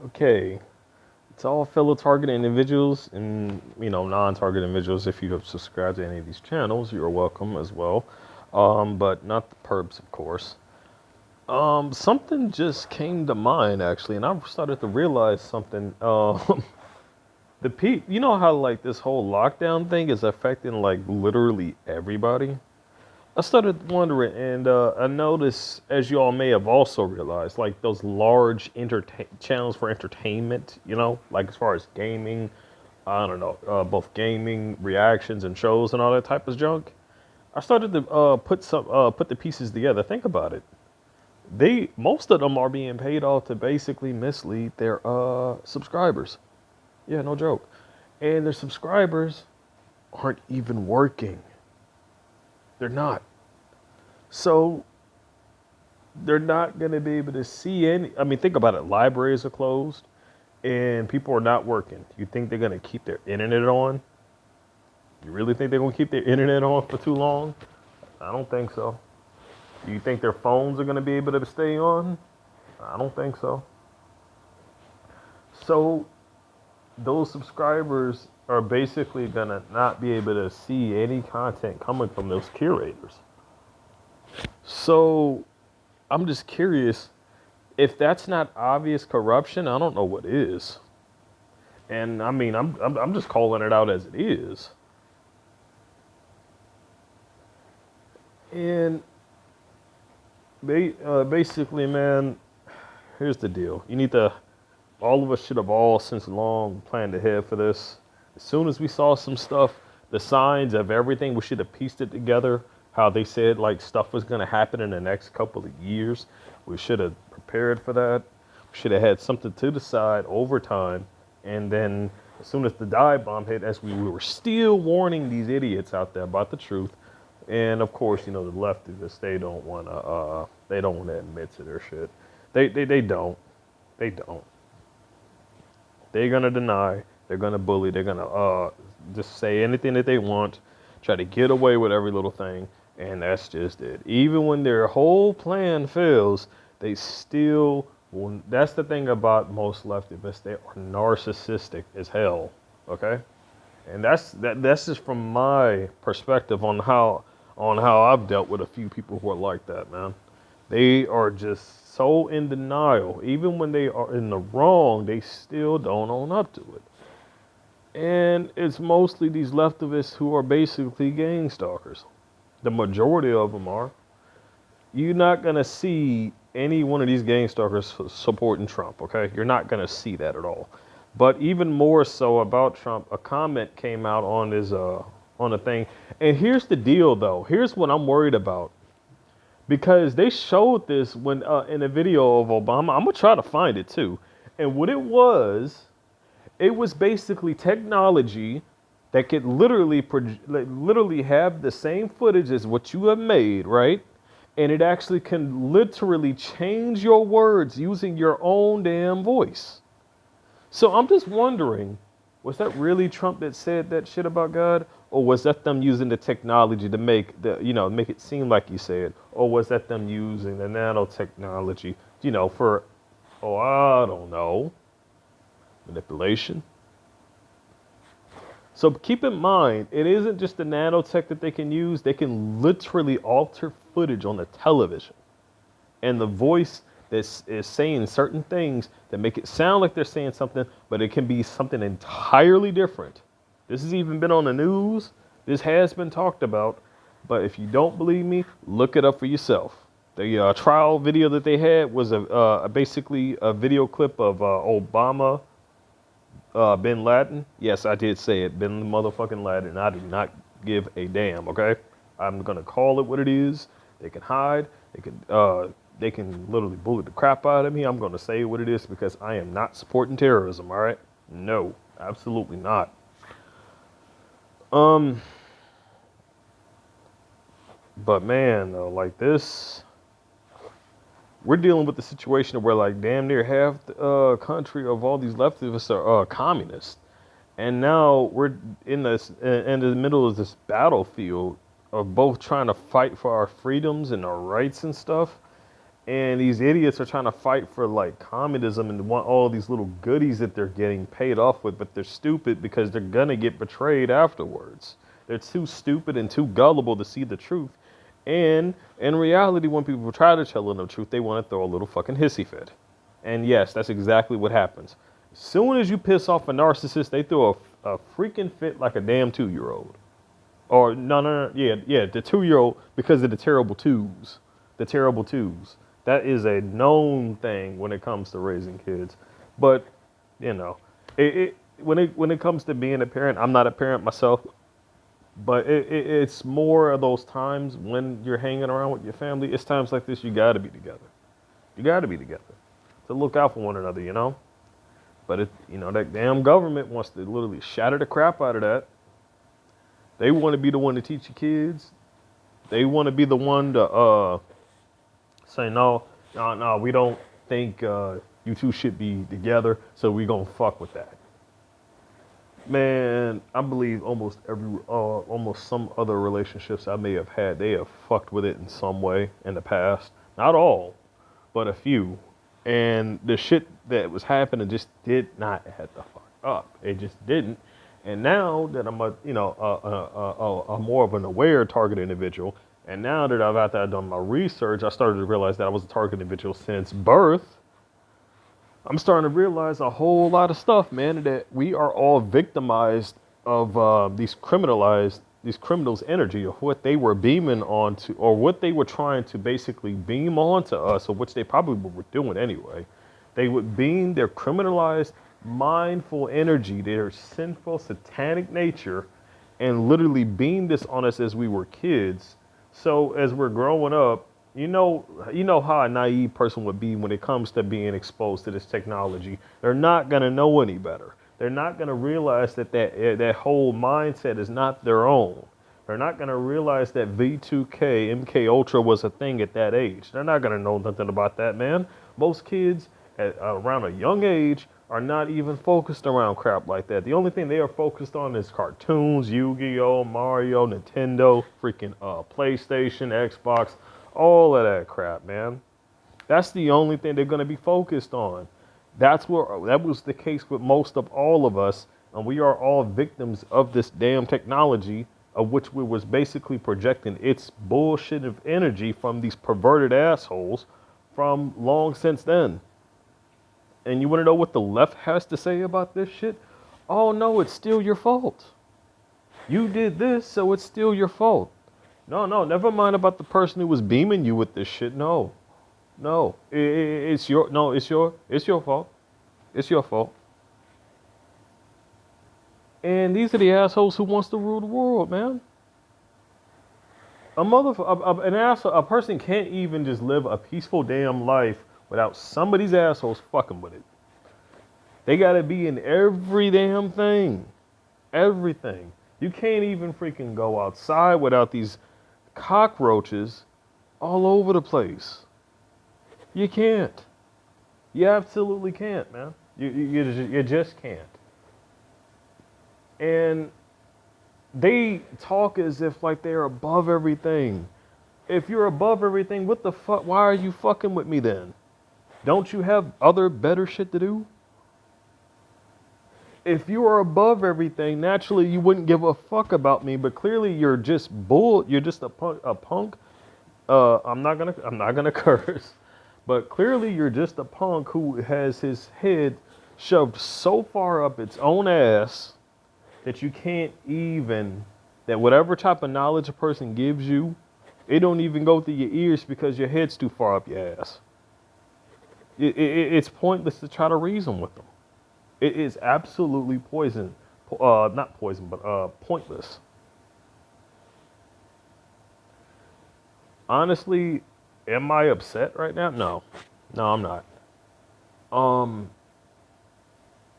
Okay, it's all fellow target individuals and non-target individuals. If you have subscribed to any of these channels, you're welcome as well. But not the perps, of course. Something just came to mind actually, and I've started to realize something. You know how like this whole lockdown thing is affecting like literally everybody. I started wondering, and I noticed, as you all may have also realized, like those large channels for entertainment, like as far as gaming, I don't know, both gaming reactions and shows and all that type of junk. I started to put the pieces together. Think about it. Most of them are being paid off to basically mislead their subscribers. Yeah, no joke. And their subscribers aren't even working. They're not. So they're not going to be able to see any. I mean, think about it. Libraries are closed and people are not working. You think they're going to keep their internet on? You really think they're going to keep their internet on for too long? I don't think so. Do you think their phones are going to be able to stay on? I don't think so. So those subscribers are basically going to not be able to see any content coming from those curators. So I'm just curious, if that's not obvious corruption, I don't know what is. And I mean, I'm just calling it out as it is. And basically, man, here's the deal. All of us should have all since long planned ahead for this. As soon as we saw some stuff, the signs of everything, we should have pieced it together. How they said like stuff was going to happen in the next couple of years. We should have prepared for that. We should have had something to the side over time. And then as soon as the dive bomb hit, as we were still warning these idiots out there about the truth, and of course, the leftists, they don't want to admit to their shit. They don't. They don't. They're gonna deny. They're gonna bully. They're gonna just say anything that they want, try to get away with every little thing, and that's just it. Even when their whole plan fails, they still. That's the thing about most leftists. They are narcissistic as hell. Okay, and that's just from my perspective on how I've dealt with a few people who are like that, man. They are just so in denial. Even when they are in the wrong, they still don't own up to it. And it's mostly these leftists who are basically gang stalkers. The majority of them are. You're not going to see any one of these gang stalkers supporting Trump, okay? You're not going to see that at all. But even more so about Trump, a comment came out on the thing. And here's the deal though. Here's what I'm worried about. Because they showed this when in a video of Obama. I'm gonna try to find it too. And what it was basically technology that could literally have the same footage as what you have made, right? And it actually can literally change your words using your own damn voice. So I'm just wondering, was that really Trump that said that shit about God? Or was that them using the technology to make it seem like he said? Or was that them using the nanotechnology, for, oh, I don't know, manipulation? So keep in mind, it isn't just the nanotech that they can use. They can literally alter footage on the television. And the voice that is saying certain things that make it sound like they're saying something, but it can be something entirely different. This has even been on the news. This has been talked about. But if you don't believe me, look it up for yourself. The trial video that they had was basically a video clip of Obama, Bin Laden. Yes, I did say it, Bin motherfucking Laden. I do not give a damn. Okay, I'm gonna call it what it is. They can hide. They can literally bully the crap out of me. I'm gonna say what it is because I am not supporting terrorism. All right? No, absolutely not. Um, but man, like this, we're dealing with the situation where like damn near half the country of all these leftists are communists, and now we're in the middle of this battlefield of both trying to fight for our freedoms and our rights and stuff. And these idiots are trying to fight for like communism and want all these little goodies that they're getting paid off with, but they're stupid because they're gonna get betrayed afterwards. They're too stupid and too gullible to see the truth. And in reality, when people try to tell them the truth, they want to throw a little fucking hissy fit. And yes, that's exactly what happens. As soon as you piss off a narcissist, they throw a freaking fit like a damn 2-year-old. Or no, yeah, the 2-year-old because of the terrible twos. The terrible twos. That is a known thing when it comes to raising kids. But, you know, when it comes to being a parent, I'm not a parent myself, but it's more of those times when you're hanging around with your family. It's times like this you got to be together. You got to be together to look out for one another, you know. But that damn government wants to literally shatter the crap out of that. They want to be the one to teach your kids. They want to be the one to say no, we don't think you two should be together, so we gonna fuck with that. Man, I believe almost some other relationships I may have had, they have fucked with it in some way in the past. Not all, but a few. And the shit that was happening just did not add the fuck up. It just didn't. And now that I'm a more of an aware target individual, and now that I've done my research, I started to realize that I was a target individual since birth. I'm starting to realize a whole lot of stuff, man, that we are all victimized of these criminals' energy of what they were beaming onto, or what they were trying to basically beam onto us, or which they probably were doing anyway. They would beam their criminalized, mindful energy, their sinful, satanic nature, and literally beam this on us as we were kids. So as we're growing up, you know how a naive person would be when it comes to being exposed to this technology. They're not gonna know any better. They're not gonna realize that whole mindset is not their own. They're not gonna realize that V2K, MK Ultra was a thing at that age. They're not gonna know nothing about that, man. Most kids around a young age are not even focused around crap like that. The only thing they are focused on is cartoons, Yu-Gi-Oh, Mario, Nintendo, freaking PlayStation, Xbox, all of that crap, man. That's the only thing they're going to be focused on. That was the case with most of all of us, and we are all victims of this damn technology, of which we was basically projecting its bullshit of energy from these perverted assholes from long since then. And you want to know what the left has to say about this shit? Oh no, it's still your fault. You did this, so it's still your fault. No, never mind about the person who was beaming you with this shit. No, it's your fault. It's your fault. And these are the assholes who wants to rule the world, man. A person can't even just live a peaceful damn life without somebody's assholes fucking with it. They gotta be in every damn thing. Everything. You can't even freaking go outside without these cockroaches all over the place. You can't. You absolutely can't, man. You just can't. And they talk as if like they're above everything. If you're above everything, what the fuck? Why are you fucking with me then? Don't you have other better shit to do? If you are above everything, naturally you wouldn't give a fuck about me. But clearly you're just You're just a punk. I'm not gonna curse. But clearly you're just a punk who has his head shoved so far up its own ass that you can't even, that whatever type of knowledge a person gives you, it don't even go through your ears because your head's too far up your ass. It's pointless to try to reason with them. It is absolutely not poison, but pointless. Honestly, am I upset right now? No, I'm not.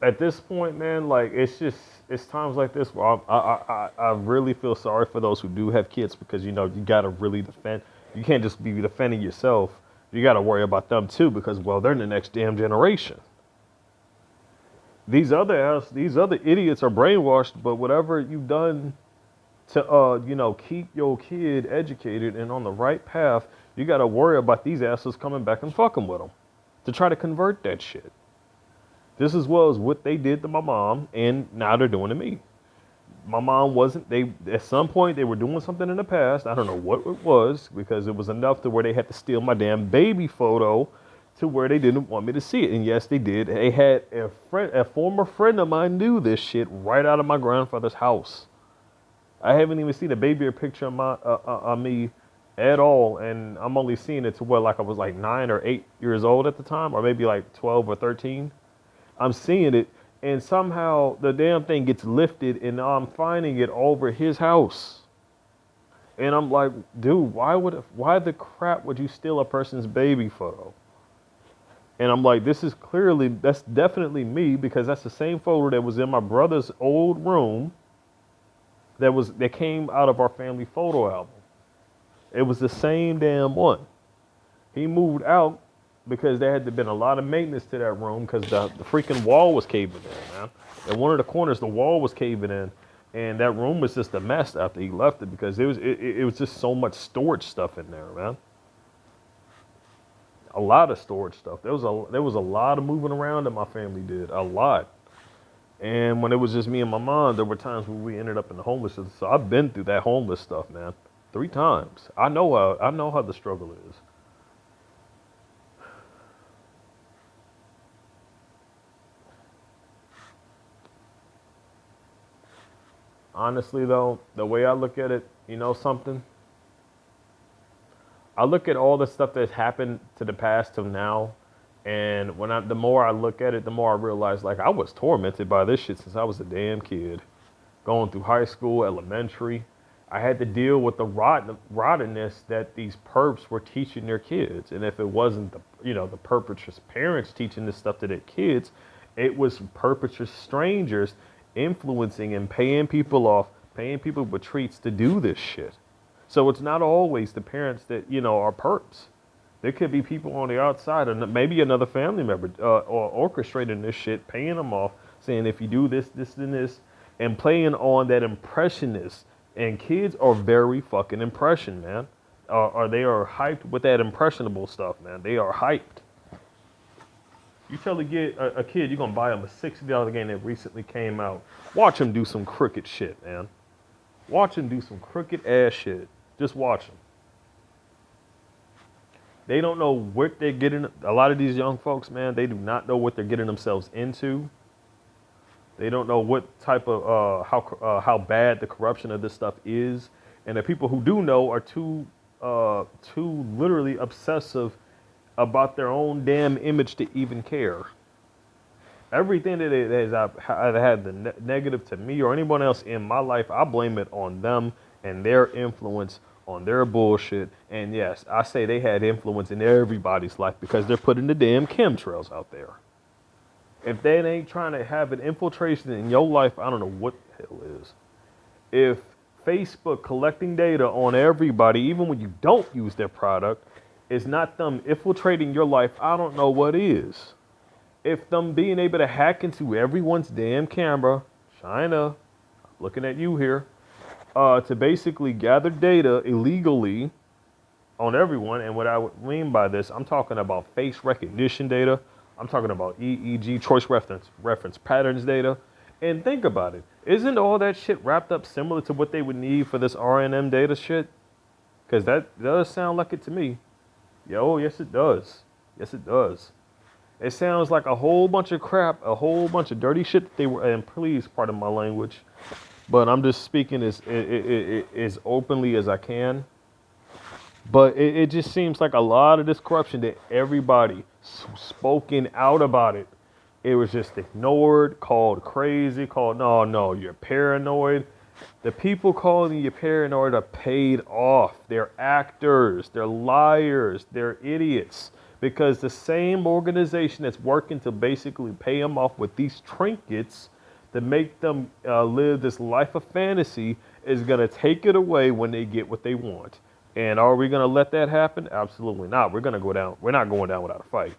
At this point, man, like it's times like this where I really feel sorry for those who do have kids, because you gotta really defend. You can't just be defending yourself. You gotta worry about them too, because well, they're the next damn generation. These other idiots are brainwashed, but whatever you've done to keep your kid educated and on the right path, You got to worry about these assholes coming back and fucking with them to try to convert that shit. This as well as what they did to my mom, and now they're doing to me. My mom wasn't, they, at some point, they were doing something in the past. I don't know what it was, because it was enough to where they had to steal my damn baby photo to where they didn't want me to see it. And yes, they did. They had a former friend of mine knew this shit right out of my grandfather's house. I haven't even seen a baby or picture of me at all, and I'm only seeing it to where like I was like 9 or 8 years old at the time, or maybe like 12 or 13. I'm seeing it, and somehow the damn thing gets lifted, and I'm finding it over his house. And I'm like, dude, why the crap would you steal a person's baby photo? And I'm like, that's definitely me, because that's the same photo that was in my brother's old room that came out of our family photo album. It was the same damn one. He moved out because there had been a lot of maintenance to that room, because the freaking wall was caving in, man. In one of the corners, the wall was caving in, and that room was just a mess after he left it, because it was just so much storage stuff in there, man. A lot of storage stuff. There was a lot of moving around that my family did, a lot. And when it was just me and my mom, there were times where we ended up in the homeless shelter. So I've been through that homeless stuff, man, 3 times. I know how the struggle is. Honestly, though, the way I look at it, you know something? I look at all the stuff that's happened to the past till now, and the more I look at it, the more I realize, like, I was tormented by this shit since I was a damn kid. Going through high school, elementary, I had to deal with the rottenness that these perps were teaching their kids. And if it wasn't the perpetrators' parents teaching this stuff to their kids, it was perpetrators, strangers, influencing and paying people off, paying people with treats to do this shit. So it's not always the parents that, are perps. There could be people on the outside, and maybe another family member or orchestrating this shit, paying them off, saying if you do this, this, and this, and playing on that impressionist. And kids are very fucking impression, man. Or they are hyped with that impressionable stuff, man. They are hyped. You tell a kid you're going to buy them a $60 game that recently came out. Watch them do some crooked shit, man. Watch them do some crooked ass shit. Just watch them. They don't know what they're getting. A lot of these young folks, man, they do not know what they're getting themselves into. They don't know what type of, how bad the corruption of this stuff is. And the people who do know are too literally obsessive about their own damn image to even care. Everything that has had the negative to me or anyone else in my life, I blame it on them and their influence on their bullshit. And yes, I say they had influence in everybody's life because they're putting the damn chemtrails out there. If they ain't trying to have an infiltration in your life, I don't know what the hell is. If Facebook collecting data on everybody, even when you don't use their product, is not them infiltrating your life, I don't know what is. If them being able to hack into everyone's damn camera, China, looking at you here, to basically gather data illegally on everyone. And what I would mean by this, I'm talking about face recognition data. I'm talking about EEG, choice reference patterns data. And think about it. Isn't all that shit wrapped up similar to what they would need for this RNM data shit? Because that does sound like it to me. Yo, yes it does. Yes it does. It sounds like a whole bunch of crap, a whole bunch of dirty shit that they were, and please pardon my language, but I'm just speaking as openly as I can. But it just seems like a lot of this corruption that everybody spoken out about it. It was just ignored, called crazy, called, no, you're paranoid. The people calling you paranoid are paid off. They're actors, they're liars, they're idiots. Because the same organization that's working to basically pay them off with these trinkets to make them live this life of fantasy is going to take it away when they get what they want. And are we going to let that happen? Absolutely not. We're going to go down. We're not going down without a fight.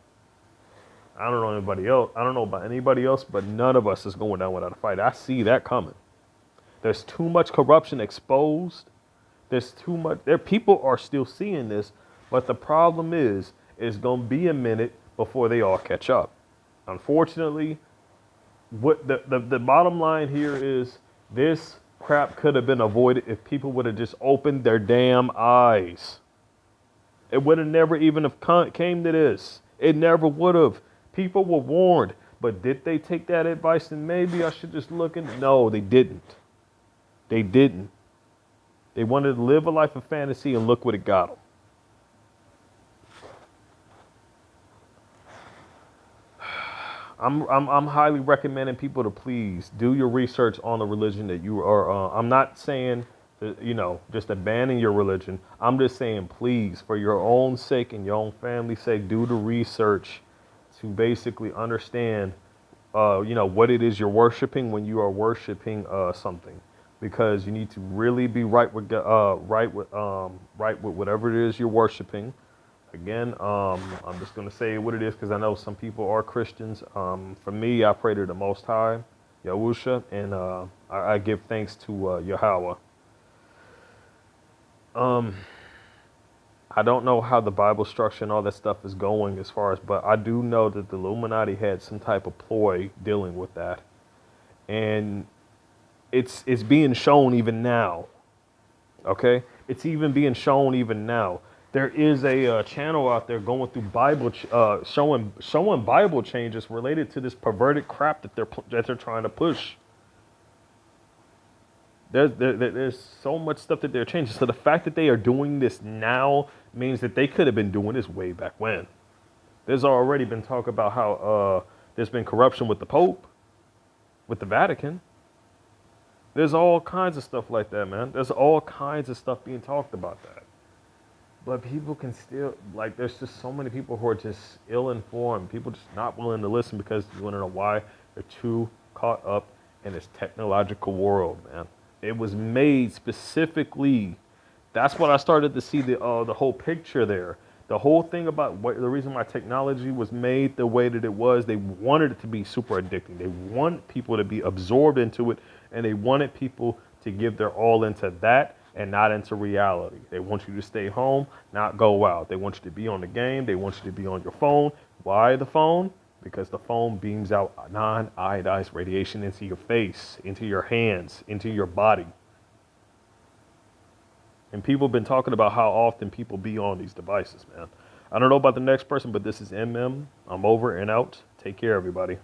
I don't know anybody else. I don't know about anybody else, but none of us is going down without a fight. I see that coming. There's too much corruption exposed. There's too much. People are still seeing this, But the problem is, it's going to be a minute before they all catch up. Unfortunately, what the bottom line here is this crap could have been avoided if people would have just opened their damn eyes. It would have never even have came to this. It never would have. People were warned. But did they take that advice and maybe I should just look in? No, they didn't. They didn't. They wanted to live a life of fantasy and look what it got them. I'm highly recommending people to please do your research on the religion that you are. I'm not saying that, just abandon your religion. I'm just saying, please, for your own sake and your own family's sake, do the research to basically understand, what it is you're worshiping when you are worshiping something, because you need to really be right with whatever it is you're worshiping. Again, I'm just going to say what it is because I know some people are Christians. For me, I pray to the Most High, Yahusha, and I give thanks to Yahweh. I don't know how the Bible structure and all that stuff is going as far as, but I do know that the Illuminati had some type of ploy dealing with that. And it's being shown even now. Okay? It's even being shown even now. There is a channel out there going through Bible, showing Bible changes related to this perverted crap that they're trying to push. There's so much stuff that they're changing. So the fact that they are doing this now means that they could have been doing this way back when. There's already been talk about how there's been corruption with the Pope, with the Vatican. There's all kinds of stuff like that, man. There's all kinds of stuff being talked about that. But people can still, there's just so many people who are just ill-informed. People just not willing to listen because you want to know why? They're too caught up in this technological world, man. It was made specifically. That's what I started to see the whole picture there. The whole thing about the reason why technology was made the way that it was, they wanted it to be super addicting. They want people to be absorbed into it, and they wanted people to give their all into that and not into reality. They want you to stay home, not go out. They want you to be on the game. They want you to be on your phone. Why the phone? Because the phone beams out non-iodized radiation into your face, into your hands, into your body. And people have been talking about how often people be on these devices, man. I don't know about the next person, but this is MM. I'm over and out. Take care, everybody.